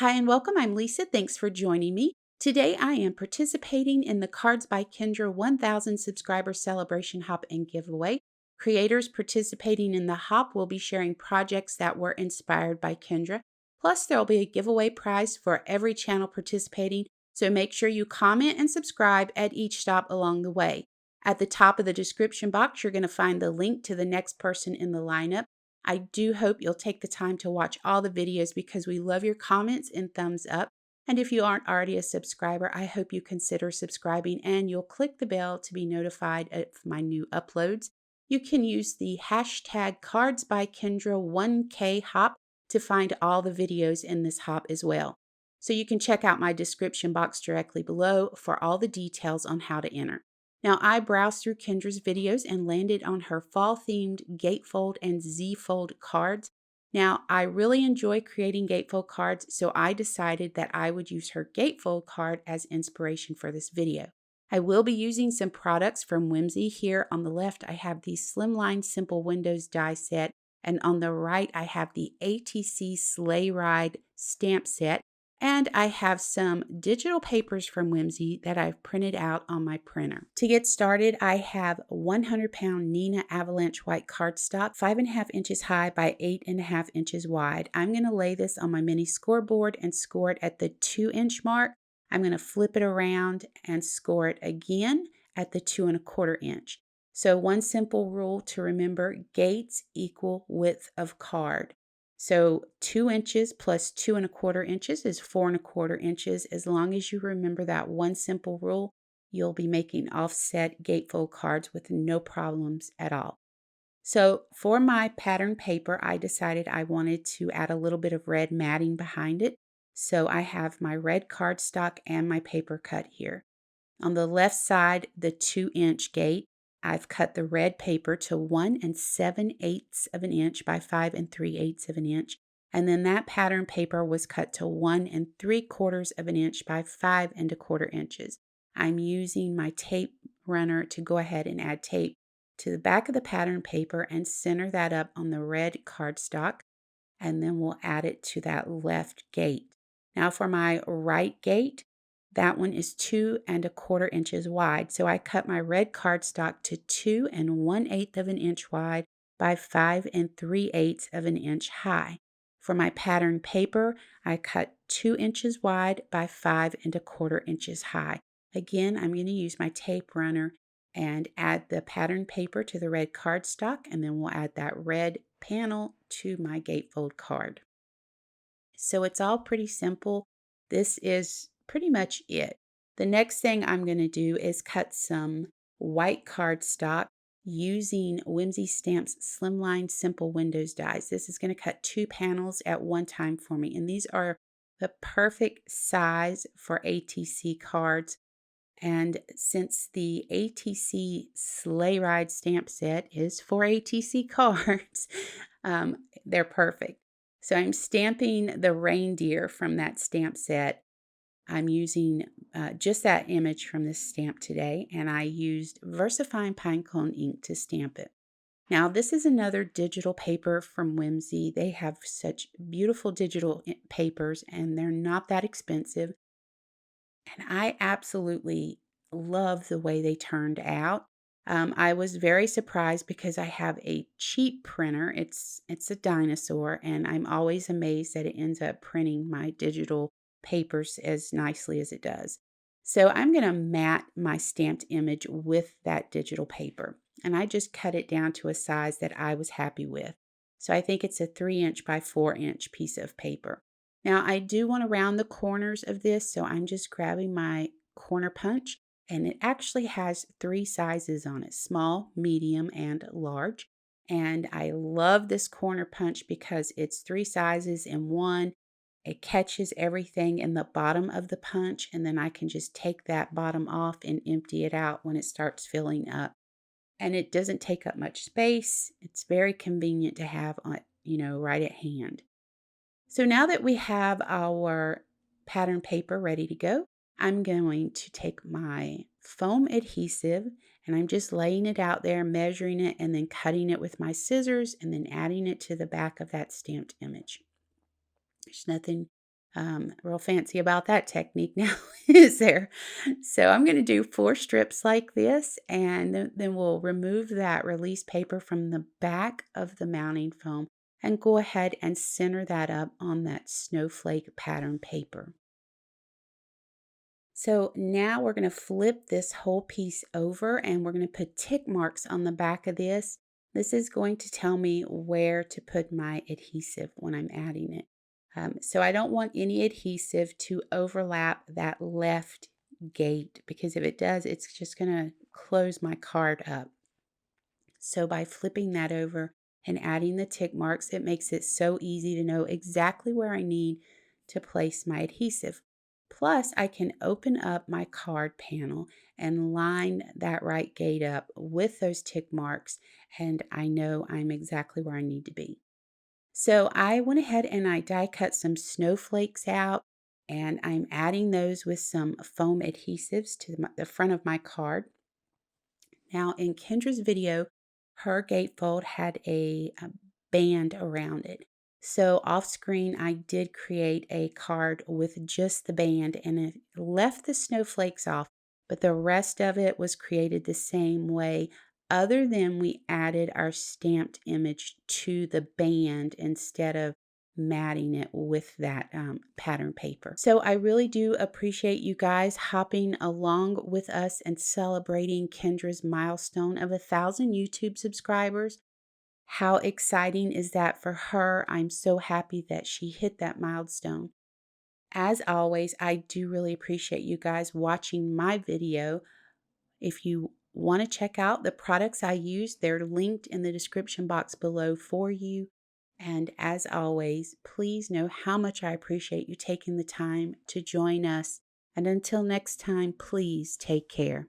Hi and welcome. I'm Lisa. Thanks for joining me. Today I am participating in the Cards by Kendra 1000 subscriber celebration hop and giveaway. Creators participating in the hop will be sharing projects that were inspired by Kendra. Plus, there will be a giveaway prize for every channel participating, so make sure you comment and subscribe at each stop along the way. At the top of the description box, you're going to find the link to the next person in the lineup. I do hope you'll take the time to watch all the videos because we love your comments and thumbs up. And if you aren't already a subscriber, I hope you consider subscribing and you'll click the bell to be notified of my new uploads. You can use the hashtag CardsByKendra1K to find all the videos in this hop as well. So you can check out my description box directly below for all the details on how to enter. Now, I browsed through Kendra's videos and landed on her fall-themed Gatefold and Z-Fold cards. Now, I really enjoy creating Gatefold cards, so I decided that I would use her Gatefold card as inspiration for this video. I will be using some products from Whimsy. Here on the left, I have the Slimline Simple Windows die set, and on the right, I have the ATC Sleigh Ride stamp set. And I have some digital papers from Whimsy that I've printed out on my printer. To get started, I have 100-pound Nina Avalanche white cardstock, 5.5 inches high by 8.5 inches wide. I'm going to lay this on my mini scoreboard and score it at the 2-inch mark. I'm going to flip it around and score it again at the 2.25 inch. So one simple rule to remember, gates equal width of card. So 2 inches plus 2.25 inches is 4.25 inches. As long as you remember that one simple rule, you'll be making offset gatefold cards with no problems at all. So for my pattern paper, I decided I wanted to add a little bit of red matting behind it. So I have my red cardstock and my paper cut here. On the left side, the 2-inch gate, I've cut the red paper to 1 7/8 of an inch by 5 3/8 of an inch. And then that pattern paper was cut to 1 3/4 of an inch by 5 1/4 inches. I'm using my tape runner to go ahead and add tape to the back of the pattern paper and center that up on the red cardstock. And then we'll add it to that left gate. Now for my right gate, that one is 2 1/4 inches wide. So I cut my red cardstock to 2 1/8 of an inch wide by 5 3/8 of an inch high. For my pattern paper, I cut 2 inches wide by 5 1/4 inches high. Again, I'm going to use my tape runner and add the pattern paper to the red cardstock, and then we'll add that red panel to my gatefold card. So it's all pretty simple. This is pretty much it. The next thing I'm going to do is cut some white cardstock using Whimsy Stamp's Slimline Simple Windows dies. This is going to cut 2 panels at one time for me, and these are the perfect size for ATC cards. And since the ATC Sleigh Ride stamp set is for ATC cards, they're perfect. So I'm stamping the reindeer from that stamp set. I'm using just that image from this stamp today, and I used VersaFine PINECONE ink to stamp it. Now, this is another digital paper from Whimsy. They have such beautiful digital papers, and they're not that expensive. And I absolutely love the way they turned out. I was very surprised because I have a cheap printer. It's a dinosaur, and I'm always amazed that it ends up printing my digital papers as nicely as it does. So I'm going to mat my stamped image with that digital paper, and I just cut it down to a size that I was happy with. So I think it's a 3-inch by 4-inch piece of paper. Now I do want to round the corners of this, so I'm just grabbing my corner punch. And it actually has 3 sizes on it, small, medium, and large. And I love this corner punch because it's 3 sizes in one. It catches everything in the bottom of the punch, and then I can just take that bottom off and empty it out when it starts filling up. And it doesn't take up much space. It's very convenient to have, right at hand. So now that we have our pattern paper ready to go, I'm going to take my foam adhesive and I'm just laying it out there, measuring it, and then cutting it with my scissors and then adding it to the back of that stamped image. There's nothing real fancy about that technique now, is there? So I'm going to do 4 strips like this, and then we'll remove that release paper from the back of the mounting foam and go ahead and center that up on that snowflake pattern paper. So now we're going to flip this whole piece over and we're going to put tick marks on the back of this. This is going to tell me where to put my adhesive when I'm adding it. So I don't want any adhesive to overlap that left gate, because if it does, it's just going to close my card up. So by flipping that over and adding the tick marks, it makes it so easy to know exactly where I need to place my adhesive. Plus, I can open up my card panel and line that right gate up with those tick marks, and I know I'm exactly where I need to be. So I went ahead and I die cut some snowflakes out, and I'm adding those with some foam adhesives to the front of my card. Now in Kendra's video, her gatefold had a band around it. So off screen, I did create a card with just the band, and it left the snowflakes off, but the rest of it was created the same way, other than we added our stamped image to the band instead of matting it with that pattern paper. So I really do appreciate you guys hopping along with us and celebrating Kendra's milestone of 1,000 YouTube subscribers. How exciting is that for her? I'm so happy that she hit that milestone. As always, I do really appreciate you guys watching my video. If you want to check out the products I use, they're linked in the description box below for you. And as always, please know how much I appreciate you taking the time to join us. And until next time, please take care.